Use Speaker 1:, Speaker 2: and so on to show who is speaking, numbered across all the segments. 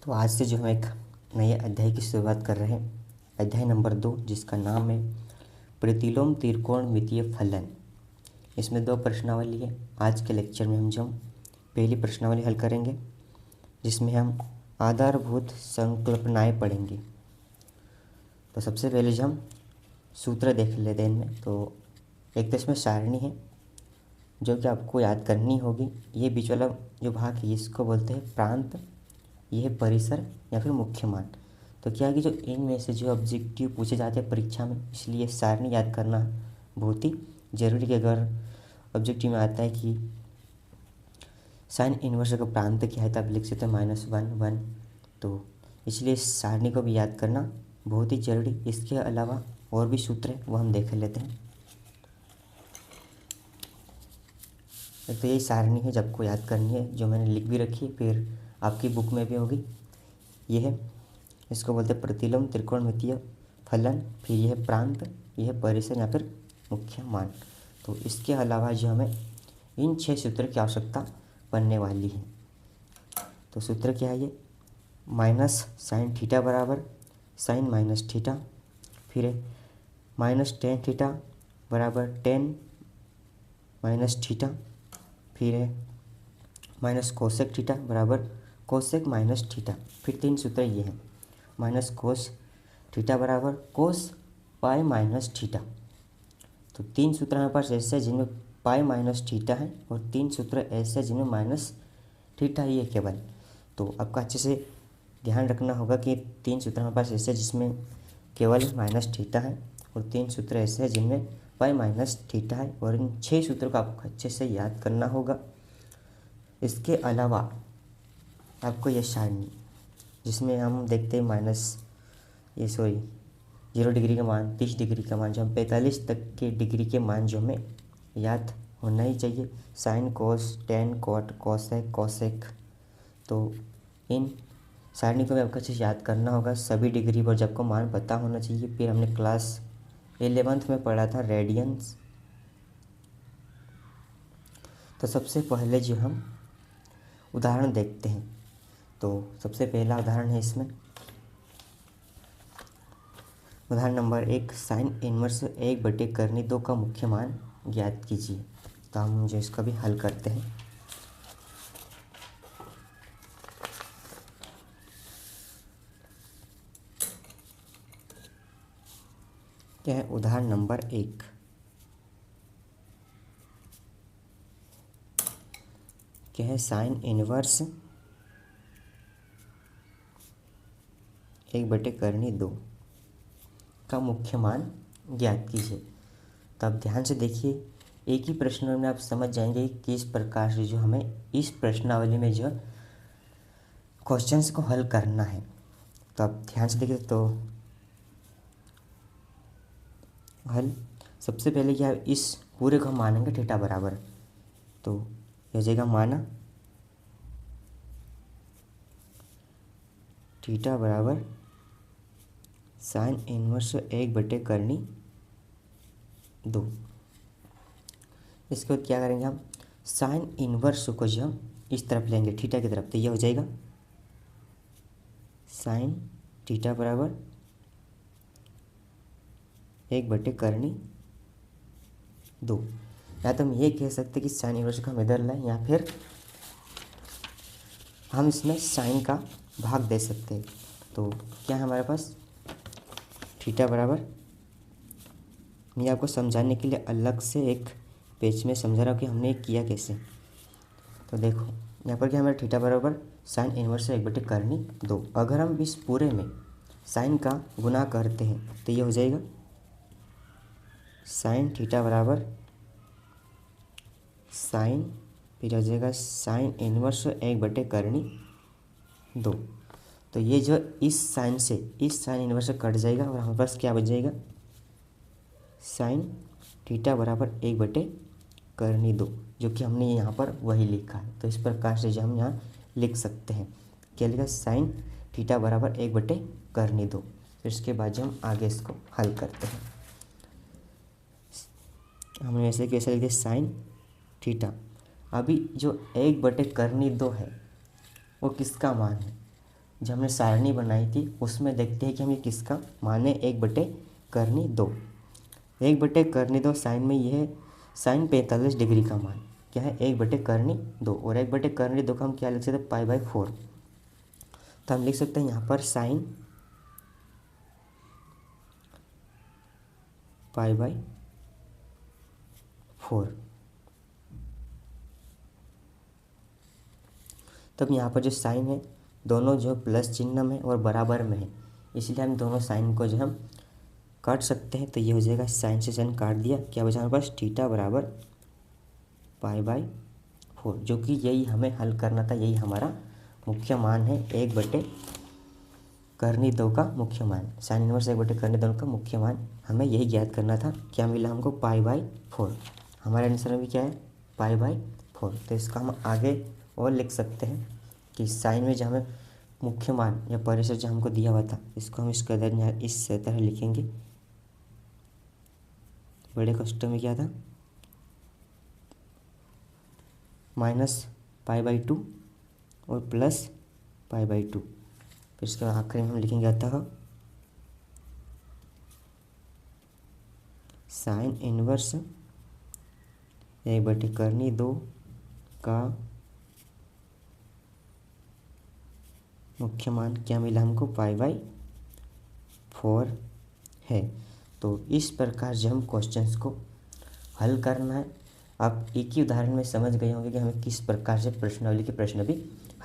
Speaker 1: तो आज से जो हम एक नए अध्याय की शुरुआत कर रहे हैं, अध्याय नंबर 2, जिसका नाम है प्रतिलोम त्रिकोणमितीय फलन। इसमें 2 प्रश्नावली है। आज के लेक्चर में हम पहली प्रश्नावली हल करेंगे, जिसमें हम आधारभूत संकल्पनाएं पढ़ेंगे। तो सबसे पहले जो हम सूत्र देख लेते हैं इनमें। तो एक तो इसमें सारणी है जो कि आपको याद करनी होगी। ये बीच वाला जो भाग है इसको बोलते हैं प्रांत, ये है परिसर या फिर मुख्य मान। तो क्या है कि जो इनमें से जो ऑब्जेक्टिव पूछे जाते हैं परीक्षा में, इसलिए सारणी याद करना बहुत ही जरूरी है। अगर ऑब्जेक्टिव में आता है कि साइन इन्वर्स का प्रांत क्या है, तब लिख सकते हैं -1 1। तो इसलिए सारणी को भी याद करना बहुत ही जरूरी। इसके अलावा और भी सूत्र है, वो हम देख लेते हैं। तो यही सारणी है जब आपको याद करनी है, जो मैंने लिख भी रखी है, फिर आपकी बुक में भी होगी। ये है, इसको बोलते हैं प्रतिलोम त्रिकोणमितीय फलन। फिर यह है प्रांत, यह है परिसर या फिर मुख्य मान। तो इसके अलावा जो हमें इन 6 सूत्र की आवश्यकता पड़ने वाली है। तो सूत्र क्या है ये? माइनस साइन थीटा बराबर साइन माइनस थीटा। फिर है माइनस टेन थीटा बराबर टेन माइनस थीटा। फिर है माइनस कोसेक थीटा बराबर कोसेक माइनस थीटा। फिर 3 सूत्र ये हैं, माइनस कोस थीटा बराबर कोस पाई माइनस थीटा। तो 3 सूत्र हमारे पास ऐसे हैं जिनमें पाई माइनस थीटा है, और 3 सूत्र ऐसे हैं जिनमें माइनस थीटा ही है केवल। तो आपको अच्छे से ध्यान रखना होगा कि 3 सूत्र हमारे पास ऐसे हैं जिसमें केवल माइनस थीटा है, और 3 सूत्र ऐसे हैं जिनमें पाई माइनस थीटा है। और इन 6 सूत्रों को आपको अच्छे से याद करना होगा। इसके अलावा आपको यह सारणी, जिसमें हम देखते हैं -0 डिग्री का मान, 30 डिग्री का मान, जो हम 45 तक के डिग्री के मान जो हमें याद होना ही चाहिए। Sine cos ten coat cosec cosec. तो इन सारणी को भी आपको अच्छे से याद करना होगा, सभी डिग्री पर जब को मान पता होना चाहिए। फिर हमने क्लास 11th में पढ़ा था रेडियंस। तो सबसे पहले जो हम उदाहरण देखते हैं, तो सबसे पहला उदाहरण है इसमें, उदाहरण नंबर 1, साइन इनवर्स 1/2 का मुख्य मान ज्ञात कीजिए। तो हम जो इसका भी हल करते हैं। क्या है उदाहरण नंबर 1? क्या है साइन इनवर्स 1/2 का मुख्य मान ज्ञात कीजिए। तो आप ध्यान से देखिए, एक ही प्रश्न में आप समझ जाएंगे कि किस प्रकार से जो हमें इस प्रश्नावली में जो क्वेश्चंस को हल करना है। तो आप ध्यान से देखिए। तो हल सबसे पहले क्या है, इस पूरे को हम मानेंगे थीटा बराबर। तो यह हो जाएगा माना थीटा बराबर साइन इनवर्स 1/2। इसके बाद क्या करेंगे, हम साइन इनवर्स को जो हम इस तरफ लेंगे थीटा की तरफ। तो यह हो जाएगा साइन थीटा बराबर 1/2। या तो हम ये कह सकते कि साइन इनवर्स को हम इधर लाएं, या फिर हम इसमें साइन का भाग दे सकते हैं। तो क्या है हमारे पास थीटा बराबर, मैं आपको समझाने के लिए अलग से एक पेज में समझा रहा हूँ कि हमने ये किया कैसे। तो देखो यहाँ पर क्या हमारा थीटा बराबर साइन इनवर्स 1/2। अगर हम इस पूरे में साइन का गुना करते हैं तो ये हो जाएगा साइन थीटा बराबर साइन, फिर हो जाएगा साइन इनवर्स 1/2। तो ये जो इस साइन इनवर्स से कट जाएगा, और हमारे पास क्या बच जाएगा, साइन थीटा बराबर 1/2, जो कि हमने यहाँ पर वही लिखा है। तो इस प्रकार से जो हम यहाँ लिख सकते हैं, क्या लिखा, साइन थीटा बराबर 1/2। फिर इसके बाद जो हम आगे इसको हल करते हैं, हमने ऐसे कैसे लिख दिया, साइन थीटा। अभी जो 1/2 है वो किसका मान है, जब हमने सारणी बनाई थी उसमें देखते हैं कि हम ये किसका मान है, 1/2 1/2 साइन में ये है साइन 45 डिग्री का मान क्या है, 1/2 और 1/2 का हम क्या लिख सकते हैं, π/4। तो हम लिख सकते हैं यहाँ पर साइन π/4। तब यहाँ पर जो साइन है दोनों जो प्लस चिन्ह में और बराबर में है, इसलिए हम दोनों साइन को जो हम काट सकते हैं। तो ये हो जाएगा साइन से साइन काट दिया, क्या बचा हमारे पास, थीटा बराबर π/4, जो कि यही हमें हल करना था, यही हमारा मुख्य मान है, 1/2 का मुख्य मान, साइन इनवर्स 1/2 का मुख्य मान हमें यही ज्ञात करना था। क्या मिला हमको, π/4। हमारे आंसर में भी क्या है, π/4। तो इसका हम आगे और लिख सकते हैं कि साइन में जो हमें मुख्य मान या परिसर जो हमको दिया हुआ था, इसको हम इस तरह लिखेंगे। बड़े कष्टों में क्या था, -π/2 और +π/2। फिर इसके बाद आखिरी में हम लिखेंगे अतः साइन इनवर्स 1/2 का मुख्य मान क्या मिला हमको, π/4 है। तो इस प्रकार से हम क्वेश्चंस को हल करना है। आप एक ही उदाहरण में समझ गए होंगे कि हमें किस प्रकार से प्रश्नावली के प्रश्न भी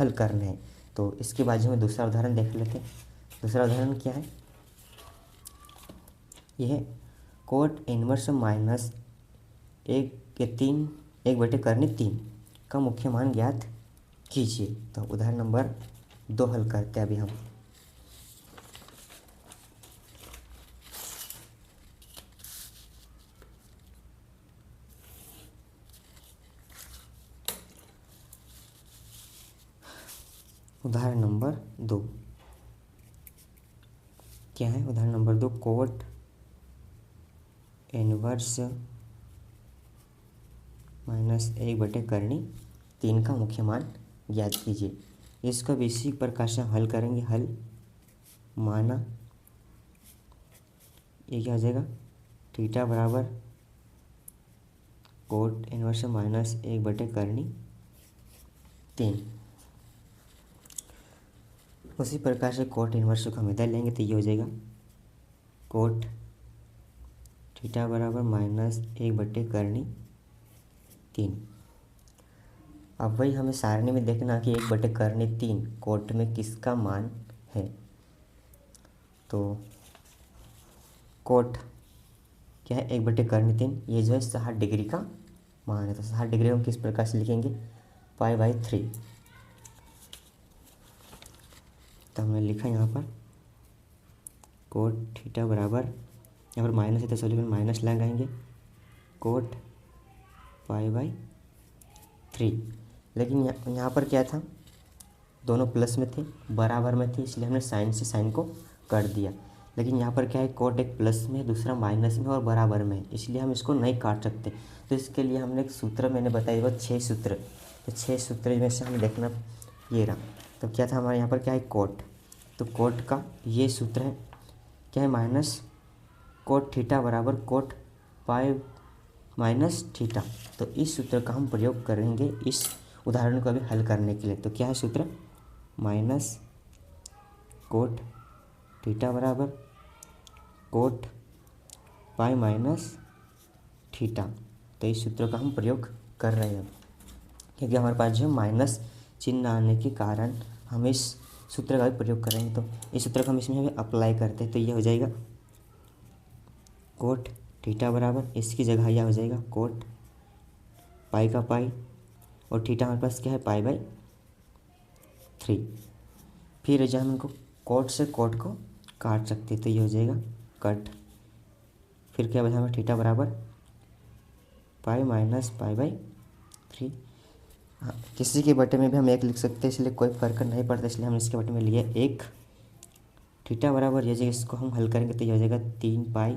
Speaker 1: हल करने हैं। तो इसके बाद हमें दूसरा उदाहरण देख लेते हैं। दूसरा उदाहरण क्या है, यह है कोट इनवर्स -1/3 का मुख्य मान ज्ञात कीजिए। तो उदाहरण नंबर 2 हल करते हैं अभी हम। उदाहरण नंबर 2 क्या है, उदाहरण नंबर 2 कोट इनवर्स -1/3 का मुख्य मान ज्ञात कीजिए। इसको भी इसी प्रकार से हल करेंगे। हल माना ये क्या हो जाएगा, थीटा बराबर कोट इनवर्स -1/3। उसी प्रकार से कोट इनवर्स को हम इधर लेंगे तो ये हो जाएगा कोट थीटा बराबर -1/3। अब वही हमें सारणी में देखना कि 1/3 कोट में किसका मान है। तो कोट क्या है, 1/3, ये जो है 60 डिग्री का मान है। तो 60 डिग्री हम किस प्रकार से लिखेंगे, π/3। तो हमने लिखा यहाँ पर कोट थीटा बराबर, यहाँ पर माइनस है तो सॉल्यूशन माइनस लगाएंगे, कोट π/3। लेकिन यहाँ पर क्या था, दोनों प्लस में थे, बराबर में थे, इसलिए हमने साइन से साइन को काट दिया। लेकिन यहाँ पर क्या है, कोट एक प्लस में, दूसरा माइनस में और बराबर में, इसलिए हम इसको नहीं काट सकते। तो इसके लिए हमने एक सूत्र मैंने बताया, वो 6 सूत्र। तो 6 सूत्र में से हमें देखना ये रहा। तो क्या था हमारे यहाँ पर, क्या है, कोट। तो कोट का ये सूत्र है, क्या है, माइनस कोट थीटा बराबर कोट π-θ। तो इस सूत्र का हम प्रयोग करेंगे इस उदाहरण को अभी हल करने के लिए। तो क्या है सूत्र, माइनस कोट थीटा बराबर कोट π-θ। तो इस सूत्र का हम प्रयोग कर रहे हैं, क्योंकि हमारे पास जो माइनस चिन्ह आने के कारण हम इस सूत्र का भी प्रयोग करेंगे। तो इस सूत्र को हम इसमें अप्लाई करते हैं। तो ये हो जाएगा कोट थीटा बराबर, इसकी जगह यह हो जाएगा कोट पाई का पाई, और थीटा हमारे पास क्या है, π/3। फिर जब हम इनको कोट से कोट को काट सकते हैं तो ये हो जाएगा कट। फिर क्या बचा हमें, थीटा बराबर π-π/3। हाँ, किसी के बटे में भी हम 1 लिख सकते हैं, इसलिए कोई फर्क नहीं पड़ता, इसलिए हम इसके बटे में लिए 1। थीटा बराबर ये जगह इसको हम हल करेंगे तो ये हो जाएगा 3π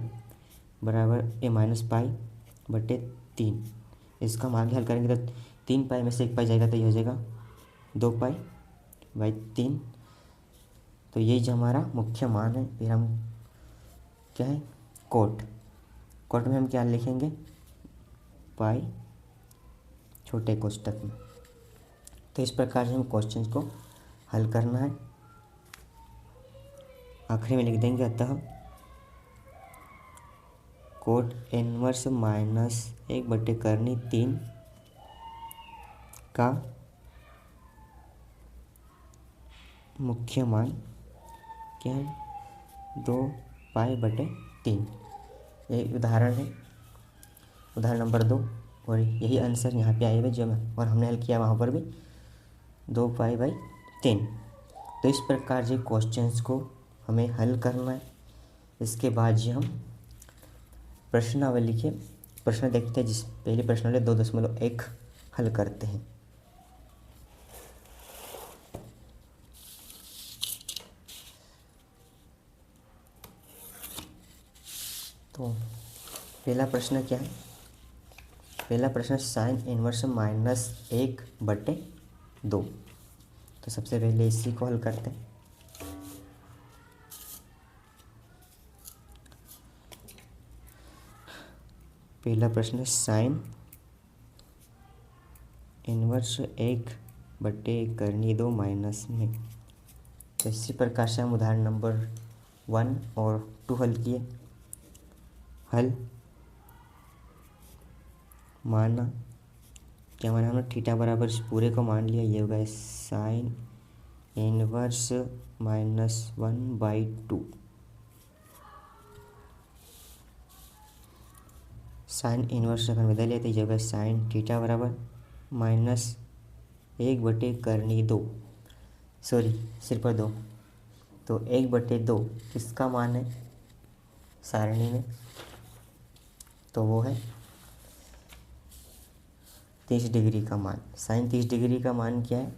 Speaker 1: बराबर -π/3। इसका हम आगे हल करेंगे तो 3π में से 1π जाएगा तो ये हो जाएगा 2π/3। तो ये जो हमारा मुख्य मान है, फिर हम क्या है कोट में हम क्या लिखेंगे, पाई छोटे कोष्ठक में। तो इस प्रकार से हम क्वेश्चन को हल करना है। आखिरी में लिख देंगे अतः कोट इनवर्स माइनस 1/3 का मुख्य मान क्या है, 2π/3। यही उदाहरण है, उदाहरण नंबर 2। और यही आंसर यहाँ पे आए हुए जो और हमने हल किया वहाँ पर भी 2π/3। तो इस प्रकार से क्वेश्चंस को हमें हल करना है। इसके बाद जी हम प्रश्नावली के प्रश्न देखते हैं, जिस पहले प्रश्नावली 2.1 हल करते हैं। तो पहला प्रश्न क्या है, पहला प्रश्न साइन इनवर्स -1/2। तो सबसे पहले इसी को हल करते हैं। पहला प्रश्न साइन इनवर्स 1/2 माइनस में। तो इसी प्रकार से हम उदाहरण नंबर 1 और 2 हल किए। हल माना, क्या माना हमने, थीटा बराबर इस पूरे को मान लिया। ये होगा साइन इनवर्स -1/2। साइन इनवर्स अगर बदल लिया तो ये होगा साइन थीटा बराबर -1/2, सॉरी सिर्फ 2। तो 1/2 किसका मान है सारणी में, तो वो है 30 डिग्री का मान। साइन 30 डिग्री का मान क्या है,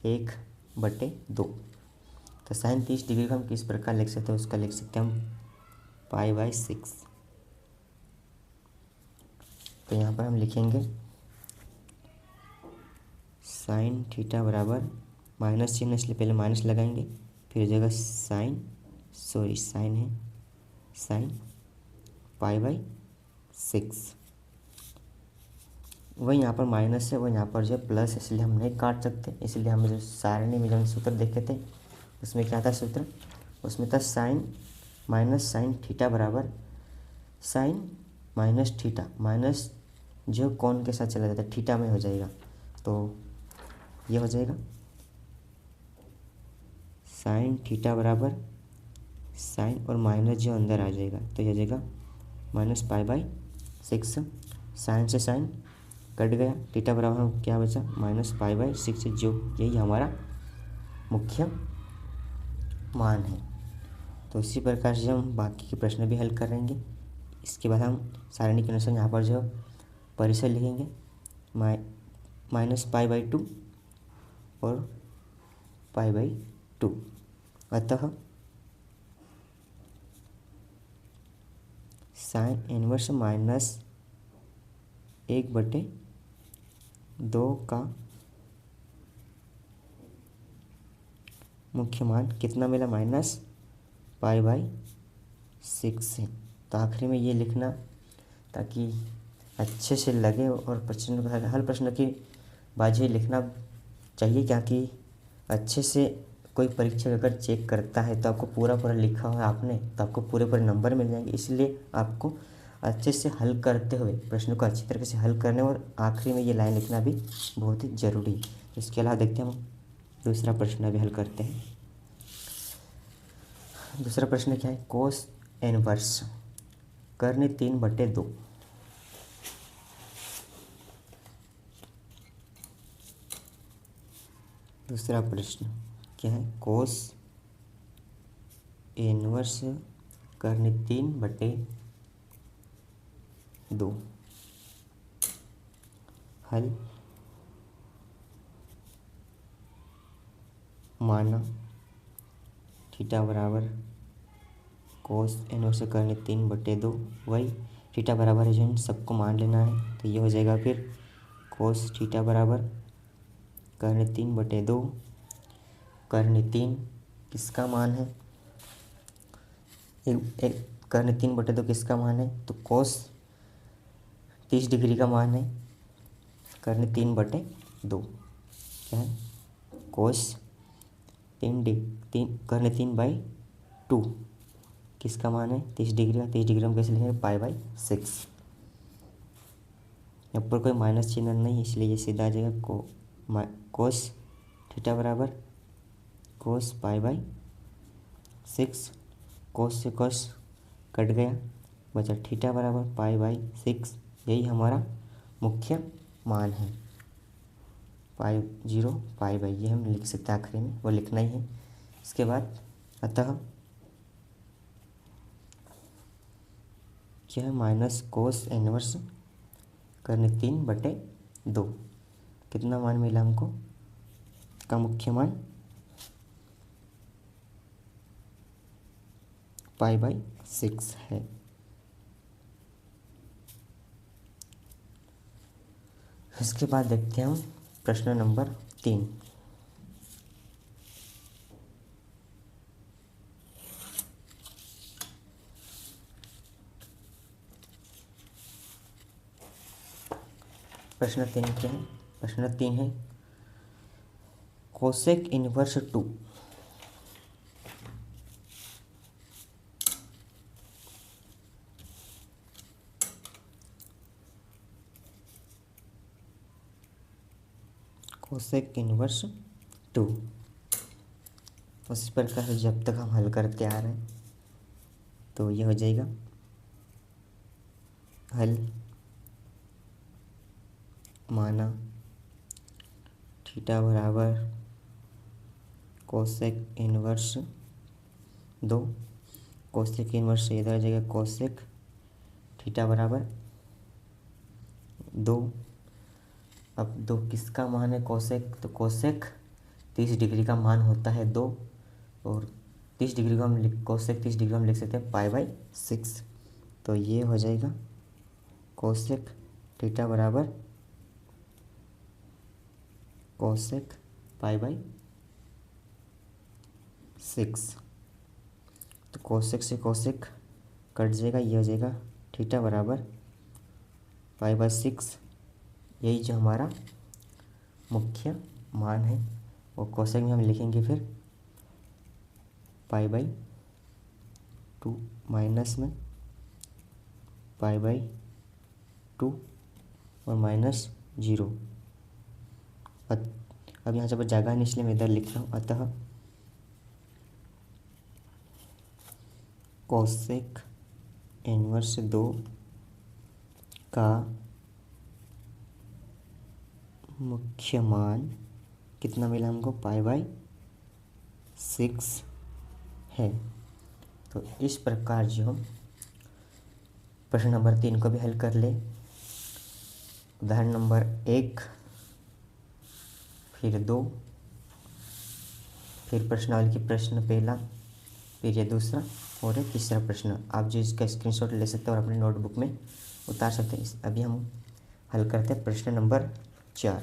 Speaker 1: 1/2। तो साइन 30 डिग्री को हम किस प्रकार लिख सकते हैं, उसका लिख सकते हैं हम π/6। तो यहाँ पर हम लिखेंगे साइन थीटा बराबर माइनस चिन्ह, इसलिए पहले माइनस लगाएंगे, फिर हो जाएगा साइन π/6। वही यहाँ पर माइनस है, वो यहाँ पर जो है प्लस, इसलिए हम नहीं काट सकते। इसलिए हम जो सारणी में जो सूत्र देखे थे उसमें क्या था सूत्र, उसमें था साइन माइनस साइन थीटा बराबर साइन माइनस थीटा, माइनस जो कौन के साथ चला जाता है थीटा में हो जाएगा। तो ये हो जाएगा साइन थीटा बराबर साइन और माइनस जो अंदर आ जाएगा, तो ये हो जाएगा -π/6। साइन से साइन कट गया, थीटा बराबर हम क्या बचा -π/6, जो यही हमारा मुख्य मान है। तो इसी प्रकार से हम बाकी के प्रश्न भी हल करेंगे। इसके बाद हम सारणी के अनुसार यहाँ पर जो परिसर लिखेंगे -π/2 और π/2। अतः साइन इनवर्स -1/2 का मुख्य मान कितना मिला, -π/6 है। तो आखिरी में ये लिखना ताकि अच्छे से लगे, और प्रश्न हर प्रश्न की बाजी लिखना चाहिए, क्या कि अच्छे से कोई परीक्षक अगर चेक करता है तो आपको पूरा लिखा हुआ है आपने, तो आपको पूरे नंबर मिल जाएंगे। इसलिए आपको अच्छे से हल करते हुए प्रश्न को अच्छी तरीके से हल करने, और आखिरी में ये लाइन लिखना भी बहुत ही ज़रूरी है। इसके अलावा देखते हैं हम दूसरा प्रश्न भी हल करते हैं। दूसरा प्रश्न क्या है, कोस इनवर्स कर्ण 3/2। दूसरा प्रश्न क्या है, कोस इनवर्स कर्ण 3/2। हल माना थीटा बराबर कोस इनवर्स कर्ण 3/2, वही थीटा बराबर है जो इन सबको मान लेना है। तो ये हो जाएगा फिर कोस थीटा बराबर कर्ण 3/2 कर्ण 3 किसका मान है, एक कर्न 3/2 किसका मान है, तो कोस 30 डिग्री का मान है कर्न 3/2। क्या है, कोस 3 कर्न 3/2 किसका मान है, 30 डिग्री का। 30 डिग्री हम कैसे लिखेंगे, π/6। यहाँ पर कोई माइनस चिन्ह नहीं है, इसलिए ये सीधा आ जाएगा कोस थीटा बराबर कोस π/6। कोस से कोस कट गया, बचा थीटा बराबर π/6। यही हमारा मुख्य मान है। π0 π/, ये हम लिख सकते हैं, आखिरी में वो लिखना ही है। इसके बाद अतः क्या है, माइनस कोस इनवर्स कर्न 3/2 कितना मान मिला हमको, का मुख्य मान π/6 है। इसके बाद देखते हैं हम प्रश्न नंबर 3। प्रश्न 3 क्या है, प्रश्न 3 है कोसेक इनवर्स 2 कोसेक इनवर्स 2। उसी प्रकार से जब तक हम हल करते आ रहे हैं तो ये हो जाएगा हल माना थीटा बराबर कोसेक इनवर्स 2। कोसेक इनवर्स से इधर आ जाएगा कोसेक थीटा बराबर 2। अब 2 किसका मान है, कोसेक, तो कोसेक 30 डिग्री का मान होता है 2, और 30 डिग्री को हम कोसेक 30 डिग्री हम लिख सकते हैं π/6। तो ये हो जाएगा कोसेक थीटा बराबर कोसेक π/6। तो कोसेक से कोसेक कट जाएगा, ये हो जाएगा थीटा बराबर π/6। यही जो हमारा मुख्य मान है, वो कोसेक में हम लिखेंगे फिर π/2 माइनस में π/2 और -0। अब यहाँ जब जगह नहीं, इसलिए मैं इधर लिख रहा हूँ। अतः कोसेक इनवर्स 2 का मुख्य मान कितना मिला हमको, π/6 है। तो इस प्रकार जो हम प्रश्न नंबर 3 को भी हल कर ले। उदाहरण नंबर 1, फिर 2, फिर प्रश्नावली की प्रश्न पहला, फिर ये दूसरा और ये तीसरा प्रश्न। आप जो इसका स्क्रीनशॉट ले सकते हैं और अपनी नोटबुक में उतार सकते हैं। अभी हम हल करते हैं प्रश्न नंबर 4।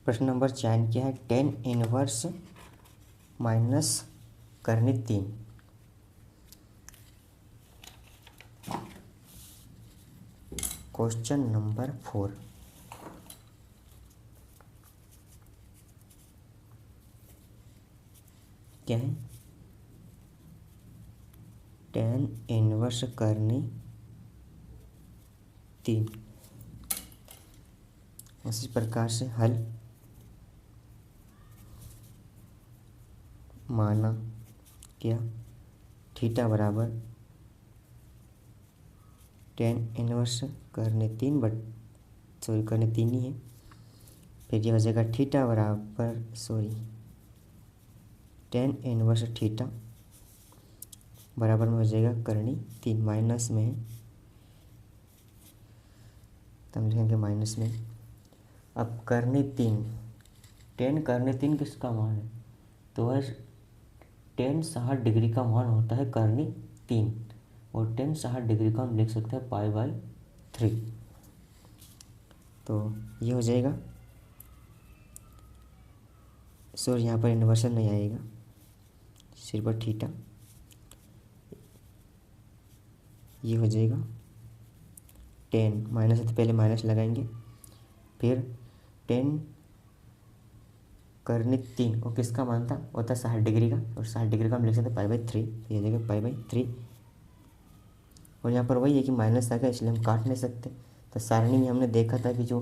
Speaker 1: प्रश्न नंबर 4 क्या है, tan इनवर्स माइनस कर्न 3। क्वेश्चन नंबर 4, क्या है, tan इनवर्स कर्न 3। उसी प्रकार से हल माना क्या, थीटा बराबर tan इनवर्स कर्न 3 कर्न 3 ही है। फिर ये हो जाएगा थीटा बराबर tan इनवर्स थीटा बराबर में हो जाएगा कर्न 3, माइनस में है तो हम लिखेंगे माइनस में। अब कर्न 3, tan कर्न 3 किसका मान है, तो वह tan 60 डिग्री का मान होता है कर्न 3, और tan 60 डिग्री का हम लिख सकते हैं π/3। तो ये हो जाएगा, सॉरी यहाँ पर इन्वर्सन नहीं आएगा, सिर्फ थीटा, ये हो जाएगा 10 माइनस है तो पहले माइनस लगाएंगे, फिर 10 करने 3 और किसका मान था, वो था 60 डिग्री का, और 60 डिग्री का हम लिख सकते हैं π/3, ये हो जाएगा π/3। और यहाँ पर वही है कि माइनस आ गया इसलिए हम काट नहीं सकते। तो सारणी में हमने देखा था कि जो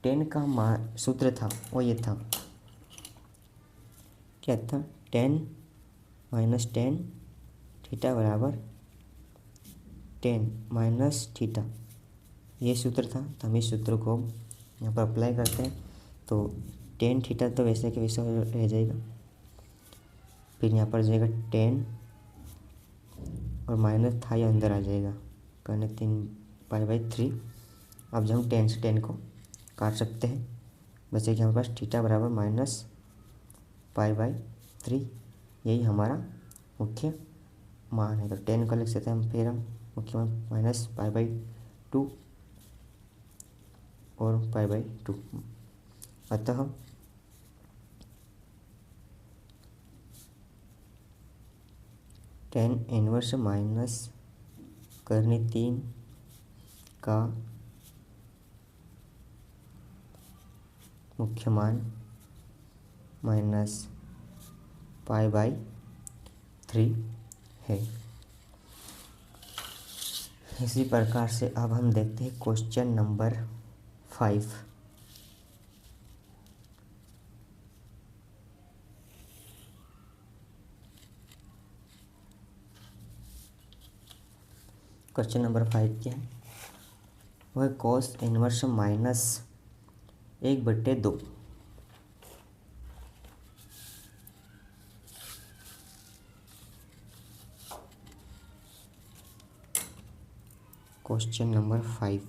Speaker 1: 10 का सूत्र था वो ये था, क्या था, 10 - 10 थीटा बराबर 10 माइनस थीटा, ये सूत्र था। तो हम इस सूत्र को यहाँ पर अप्लाई करते हैं, तो 10 थीटा तो वैसे के वैसे रह जाएगा, फिर यहाँ पर जाएगा 10 और माइनस था ये अंदर आ जाएगा, करने 3 π/3। अब जब हम 10 से 10 को काट सकते हैं, बचेगा हमारे पास थीटा बराबर -π/3, यही हमारा मुख्य मान है। तो 10 को लिख सकते हैं हम, फिर हम मुख्य मान -π/2 और π/2, अतः tan इनवर्स माइनस करने 3 का मुख्य मान -π/3 है। इसी प्रकार से अब हम देखते हैं क्वेश्चन नंबर 5। क्वेश्चन नंबर 5 क्या है, वह cos inverse -1/2 question number 5,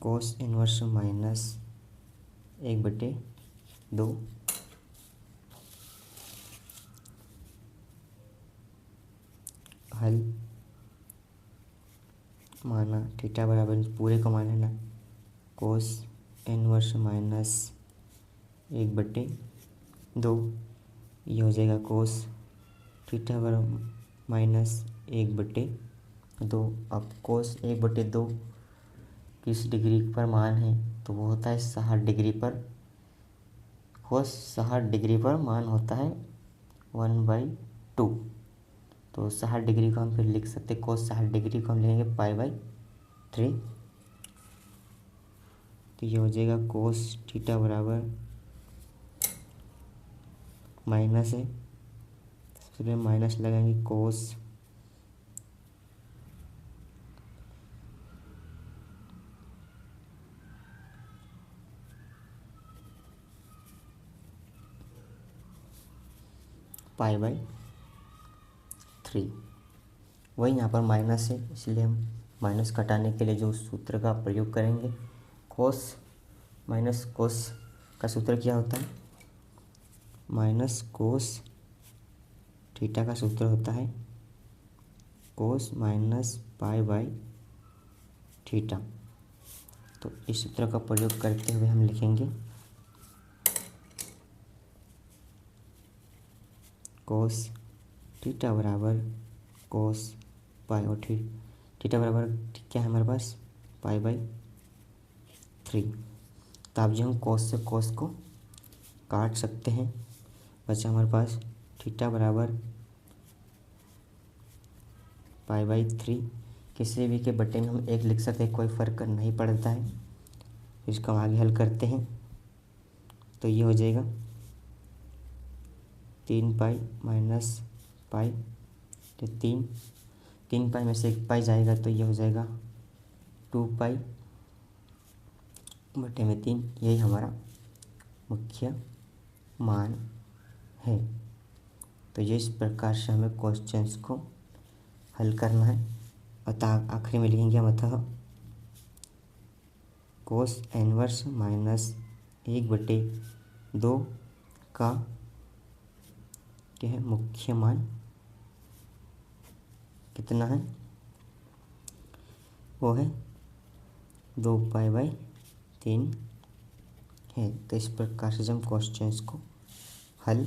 Speaker 1: cos inverse -1/2 हल माना, थीटा बराबर पूरे को मान लेना, कोस इनवर्स -1/2, ये हो जाएगा कोस थीटा बराबर -1/2। अब कोस 1/2 किस डिग्री पर मान है, तो वो होता है 60 डिग्री पर। कोस 60 डिग्री पर मान होता है 1/2। तो 60 डिग्री को हम फिर लिख सकते हैं, कोस 60 डिग्री को हम लेंगे π/3। तो ये हो जाएगा कोस थीटा बराबर माइनस है, सबसे पहले माइनस लगाएंगे, कोस π/3। वही यहाँ पर माइनस है, इसलिए हम माइनस घटाने के लिए जो सूत्र का प्रयोग करेंगे, कोस माइनस कोस का सूत्र क्या होता है, माइनस कोस थीटा का सूत्र होता है कोस माइनस π/थीटा। तो इस सूत्र का प्रयोग करते हुए हम लिखेंगे कोस थीटा बराबर कोस पाई, और थीटा बराबर क्या है हमारे पास π/3। तो अब जो हम कोस से कोस को काट सकते हैं, बचा हमारे पास थीटा बराबर π/3। किसी भी के बटे में हम 1 लिख सकते हैं, कोई फ़र्क नहीं पड़ता है। इसको हम आगे हल करते हैं, तो ये हो जाएगा 3π - π, तो 3π में से 1 पाई जाएगा, तो ये हो जाएगा 2π बटे में 3। यही हमारा मुख्य मान है। तो ये इस प्रकार से हमें क्वेश्चंस को हल करना है। अतः आखिरी में लिखेंगे हम, अतः कोस इनवर्स -1/2 का क्या है, मुख्य मान कितना है, वो है 2π/3 है। तो इस प्रकार से हम क्वेश्चंस को हल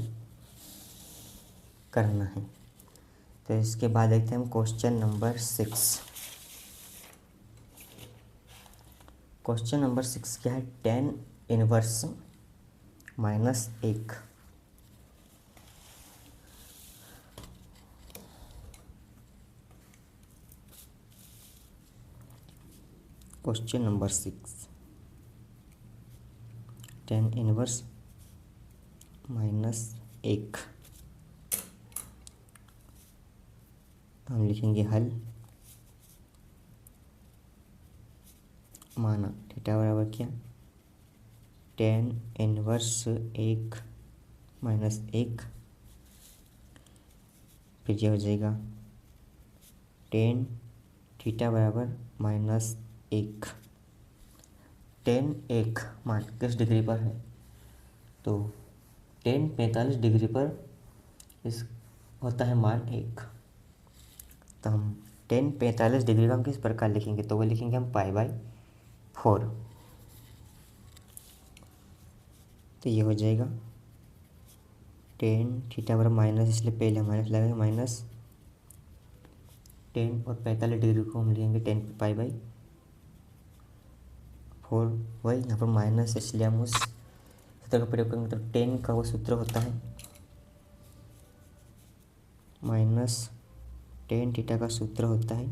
Speaker 1: करना है। तो इसके बाद देखते हैं हम क्वेश्चन नंबर 6। क्वेश्चन नंबर 6 क्या है, tan inverse -1। Question number 6, tan inverse -1। हम लिखेंगे हल। माना थीटा बराबर क्या, tan इनवर्स 1 -1। फिर ये हो जाएगा tan थीटा बराबर -1। tan 1 मान किस डिग्री पर है, तो tan 45 डिग्री पर इस होता है मान 1। तो हम tan 45 डिग्री का हम किस प्रकार लिखेंगे, तो वो लिखेंगे हम π/4। तो ये हो जाएगा tan थीटा बराबर माइनस, इसलिए पहले माइनस लगेगा, माइनस tan और 45 डिग्री को हम लेंगे tan π/4। वही यहाँ पर माइनस, इसलिए हम उस सूत्र का प्रयोग करेंगे। तो tan का वो सूत्र होता है माइनस tan थीटा का सूत्र होता है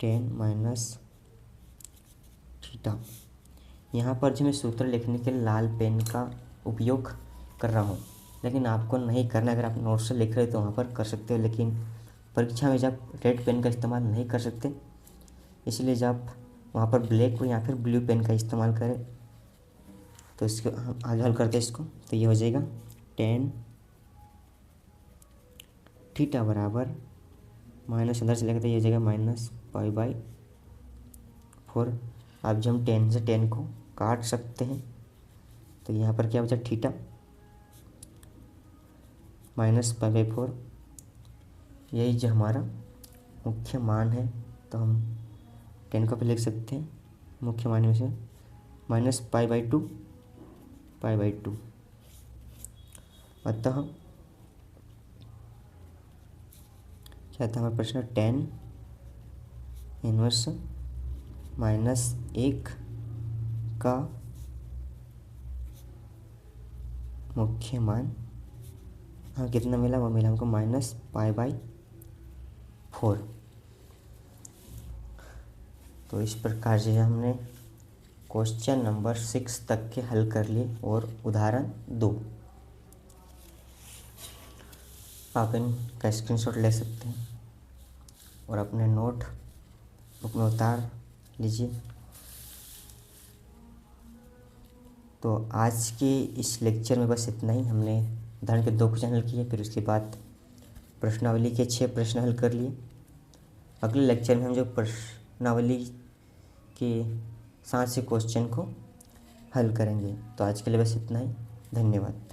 Speaker 1: tan माइनस थीटा। यहाँ पर जो मैं सूत्र लिखने के लिए लाल पेन का उपयोग कर रहा हूँ, लेकिन आपको नहीं करना। अगर आप नोट से लिख रहे हो तो वहाँ पर कर सकते हो, लेकिन परीक्षा में जब रेड पेन का इस्तेमाल नहीं कर सकते, इसलिए जब वहाँ पर ब्लैक या फिर ब्लू पेन का इस्तेमाल करें। तो इसको हम आगे हल करते हैं इसको। तो ये हो जाएगा tan थीटा बराबर माइनस अंदर चलेगा, तो ये हो जाएगा -π/4। अब जब हम tan से tan को काट सकते हैं, तो यहाँ पर क्या बचा, थीटा -π/4। यही जो हमारा मुख्य मान है, तो हम tan को भी लिख सकते हैं मुख्य मान में से -π/2। अतः क्या था हमारा प्रश्न, tan इनवर्स -1 का मुख्य मान हाँ कितना मिला, वो मिला हमको -π/4। तो इस प्रकार से हमने क्वेश्चन नंबर 6 तक के हल कर लिए। और उदाहरण 2 आप इनका स्क्रीनशॉट ले सकते हैं और अपने नोट बुक में उतार लीजिए। तो आज के इस लेक्चर में बस इतना ही। हमने उदाहरण के 2 क्वेश्चन हल किए, फिर उसके बाद प्रश्नावली के 6 प्रश्न हल कर लिए। अगले लेक्चर में हम जो प्रश्नावली के साथ से क्वेश्चन को हल करेंगे। तो आज के लिए बस इतना ही। धन्यवाद।